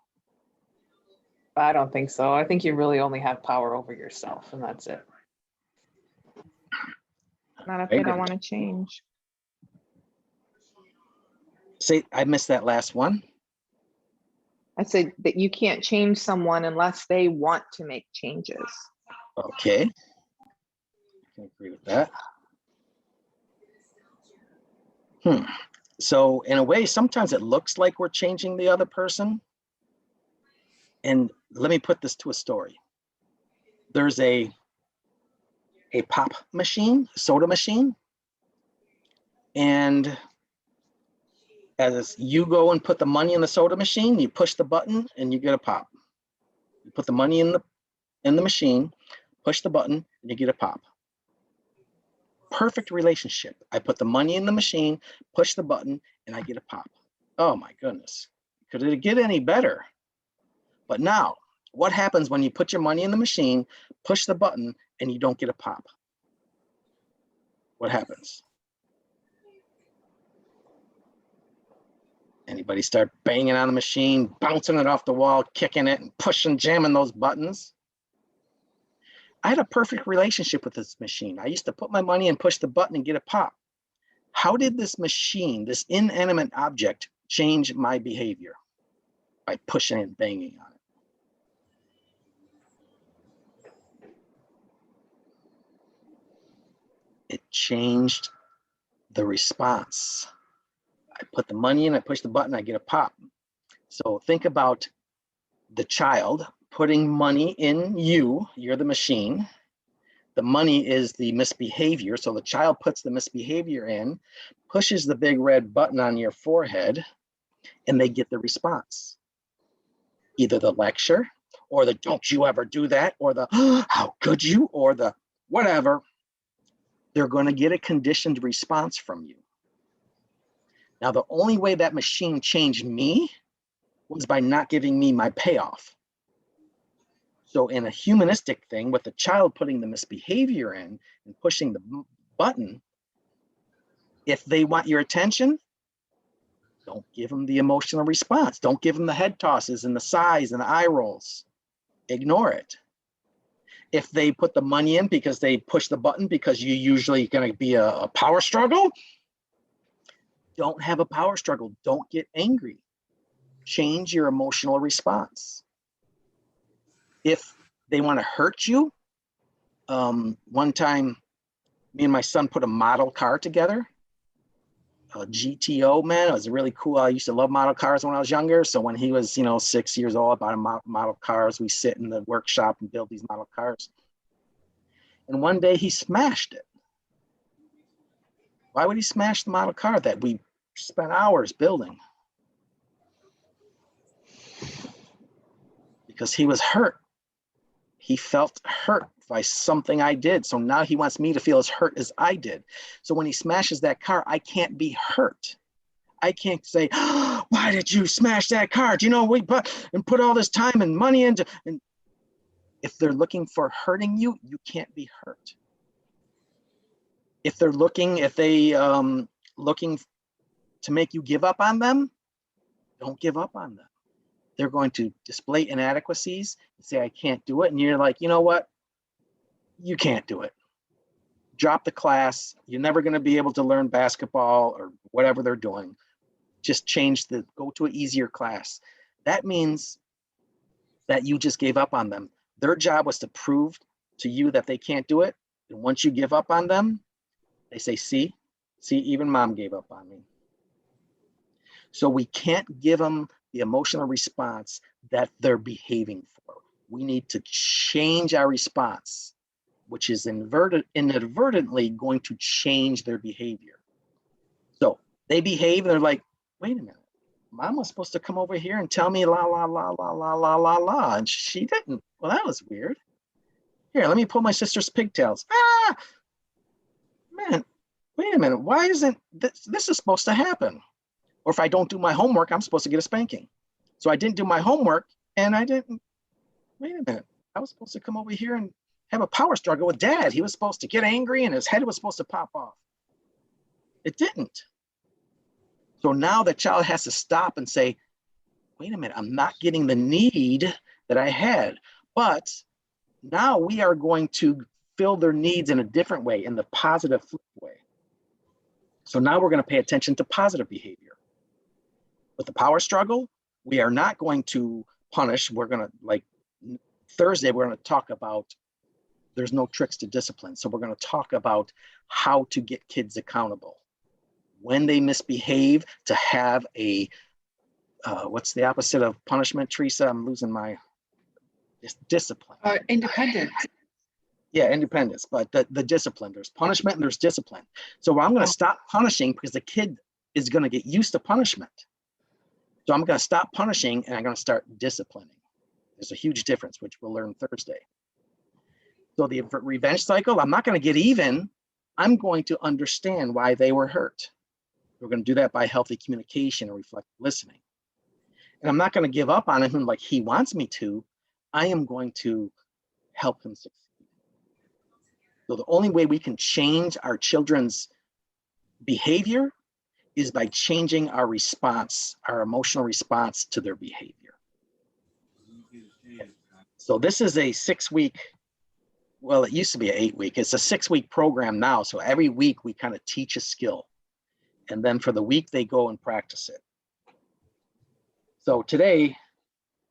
I don't think so. I think you really only have power over yourself, and that's it. Not if they don't want to change. Say, I missed that last one. I said that you can't change someone unless they want to make changes. Okay. I can agree with that. So in a way, sometimes it looks like we're changing the other person. And let me put this to a story. There's a pop machine, soda machine. And as you go and put the money in the soda machine, you push the button and you get a pop. You put the money in the machine, push the button, and you get a pop. Perfect relationship. I put the money in the machine, push the button, and I get a pop. Oh my goodness. Could it get any better? But now, what happens when you put your money in the machine, push the button, and you don't get a pop? What happens? Anybody start banging on the machine, bouncing it off the wall, kicking it, and pushing, jamming those buttons? I had a perfect relationship with this machine. I used to put my money and push the button and get a pop. How did this machine, this inanimate object, change my behavior? By pushing and banging on it. It changed the response. I put the money in, I push the button, I get a pop. So think about the child putting money in you, you're the machine. The money is the misbehavior. So the child puts the misbehavior in, pushes the big red button on your forehead, and they get the response. Either the lecture, or the don't you ever do that, or the how could you, or the whatever. They're going to get a conditioned response from you. Now, the only way that machine changed me was by not giving me my payoff. So in a humanistic thing, with the child putting the misbehavior in and pushing the button, if they want your attention, don't give them the emotional response. Don't give them the head tosses and the sighs and the eye rolls. Ignore it. if they put the money in because they push the button because you're usually going to be a power struggle, don't have a power struggle. Don't get angry. Change your emotional response. If they want to hurt you, one time, me and my son put a model car together, a GTO, man. It was really cool. I used to love model cars when I was younger. So when he was, 6 years old, I bought him model cars. We sit in the workshop and build these model cars. And one day he smashed it. Why would he smash the model car that we spent hours building? Because he was hurt. He felt hurt by something I did. So now he wants me to feel as hurt as I did. So when he smashes that car, I can't be hurt. I can't say, oh, why did you smash that car? Do you know we put all this time and money into, and if they're looking for hurting you, you can't be hurt. If they're looking to make you give up on them, don't give up on them. They're going to display inadequacies and say, I can't do it. And you're like, you know what? You can't do it. Drop the class. You're never going to be able to learn basketball or whatever they're doing. Just go to an easier class. That means that you just gave up on them. Their job was to prove to you that they can't do it. And once you give up on them, they say, see, even mom gave up on me. So we can't give them the emotional response that they're behaving for. We need to change our response, which is inadvertently going to change their behavior. So they behave and they're like, wait a minute, mom was supposed to come over here and tell me la, la, la, la, la, la, la, la, and she didn't. Well, that was weird. Here, let me pull my sister's pigtails. Ah, man, wait a minute. Why isn't this is supposed to happen? Or if I don't do my homework, I'm supposed to get a spanking. So I didn't do my homework and I didn't, wait a minute. I was supposed to come over here and have a power struggle with dad. He was supposed to get angry and his head was supposed to pop off. It didn't. So now the child has to stop and say, wait a minute, I'm not getting the need that I had. But now we are going to fill their needs in a different way, in the positive way. So now we're going to pay attention to positive behavior. With the power struggle, we are not going to punish. We're going to, Thursday, we're going to talk about there's no tricks to discipline. So we're going to talk about how to get kids accountable. When they misbehave, to have a, what's the opposite of punishment, Teresa? I'm losing my discipline. Independent. Yeah, independence, but the discipline, there's punishment and there's discipline. So I'm going to stop punishing because the kid is going to get used to punishment. So I'm going to stop punishing and I'm going to start disciplining. There's a huge difference, which we'll learn Thursday. So the revenge cycle, I'm not going to get even. I'm going to understand why they were hurt. We're going to do that by healthy communication and reflective listening. And I'm not going to give up on him like he wants me to. I am going to help him succeed. So the only way we can change our children's behavior is by changing our response, our emotional response to their behavior. So this is a 6-week, well, it used to be an 8-week. It's a 6-week program now. So every week we kind of teach a skill. And then for the week, they go and practice it. So today,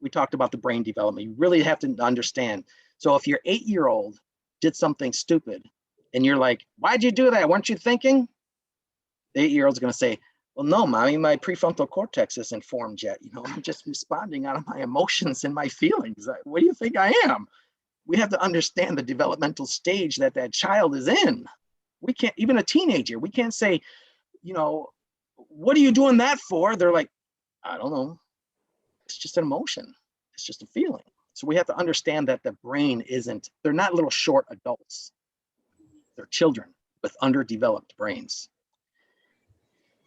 we talked about the brain development. You really have to understand. So if your 8-year-old did something stupid and you're like, why'd you do that? Weren't you thinking? The 8-year-old's going to say, well, no, mommy, my prefrontal cortex isn't formed yet. I'm just responding out of my emotions and my feelings. What do you think I am? We have to understand the developmental stage that that child is in. We can't, even a teenager, we can't say, what are you doing that for? They're like, I don't know. It's just an emotion. It's just a feeling. So we have to understand that the brain they're not little short adults. They're children with underdeveloped brains.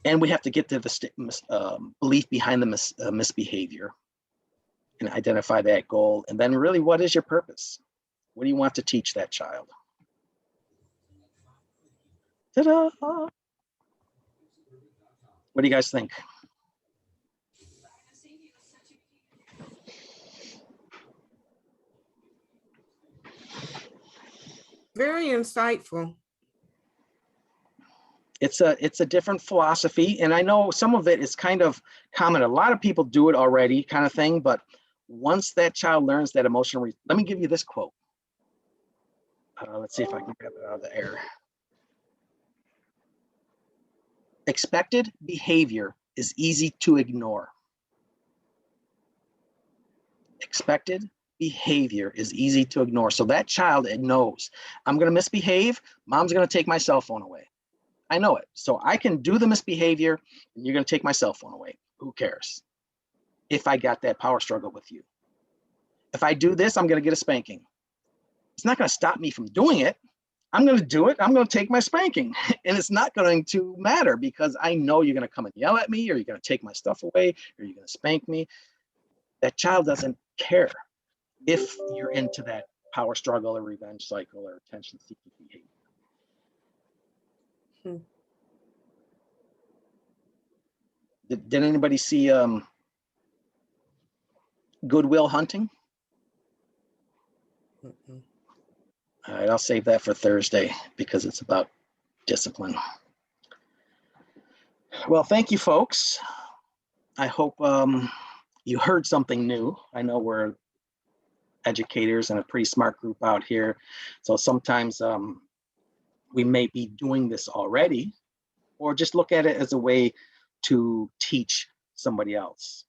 And we have to get to the belief behind the misbehavior and identify that goal. And then really, what is your purpose? What do you want to teach that child? Ta-da! What do you guys think? Very insightful. It's a different philosophy, and I know some of it is kind of common. A lot of people do it already, kind of thing. But once that child learns that emotional, let me give you this quote. Let's see if I can grab it out of the air. Expected behavior is easy to ignore. Expected behavior is easy to ignore. So that child, it knows, I'm going to misbehave. Mom's going to take my cell phone away. I know it. So I can do the misbehavior and you're going to take my cell phone away. Who cares? If I got that power struggle with you. If I do this, I'm going to get a spanking. It's not going to stop me from doing it. I'm going to do it. I'm going to take my spanking. And it's not going to matter because I know you're going to come and yell at me, or you're going to take my stuff away, or you're going to spank me. That child doesn't care if you're into that power struggle or revenge cycle or attention seeking behavior. Did anybody see Good Will Hunting? Mm-mm. All right, I'll save that for Thursday because it's about discipline. Well, thank you, folks. I hope you heard something new. I know we're educators and a pretty smart group out here. So sometimes we may be doing this already, or just look at it as a way to teach somebody else.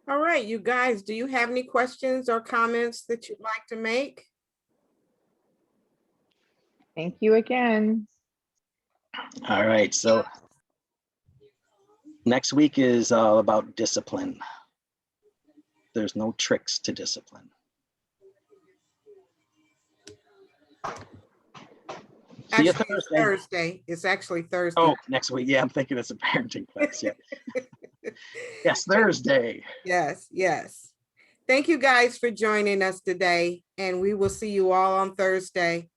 All right, you guys, do you have any questions or comments that you'd like to make? Thank you again. All right, so next week is all about discipline. There's no tricks to discipline. See you Actually, it's Thursday. Thursday. It's actually Thursday. Oh, next week. Yeah, I'm thinking it's a parenting class. Yeah. Yes, Thursday. Yes, yes. Thank you guys for joining us today, and we will see you all on Thursday.